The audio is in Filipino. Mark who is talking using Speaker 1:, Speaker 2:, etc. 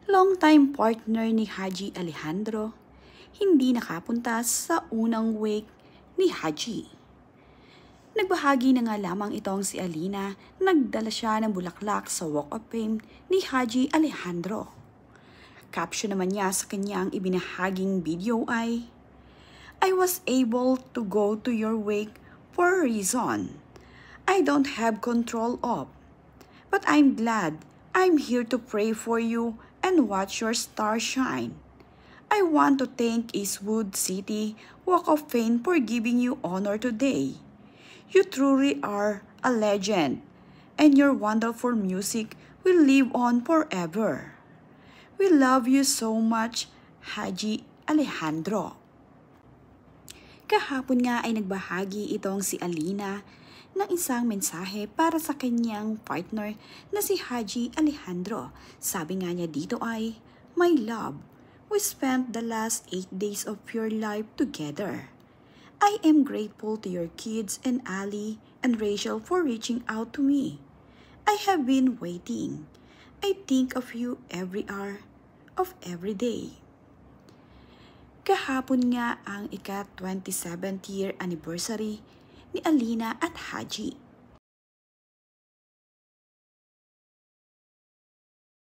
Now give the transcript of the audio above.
Speaker 1: Long-time partner ni Haji Alejandro, hindi nakapunta sa unang wake ni Haji. Nagbahagi na nga lamang itong si Alina, nagdala siya ng bulaklak sa Walk of Fame ni Haji Alejandro. Caption naman niya sa kanyang ibinahaging video ay, "I was able to go to your wake for a reason I don't have control of. But I'm glad I'm here to pray for you and watch your star shine. I want to thank Eastwood City Walk of Fame for giving you honor today. You truly are a legend, and your wonderful music will live on forever. We love you so much, Haji Alejandro." Kahapon nga ay nagbahagi itong si Alina ng isang mensahe para sa kanyang partner na si Haji Alejandro. Sabi nga niya dito ay, "My love, we spent the last 8 days of your life together. I am grateful to your kids and Ali and Rachel for reaching out to me. I have been waiting. I think of you every hour of every day." Kahapon nga ang ika-27th year anniversary ni Alina at Haji.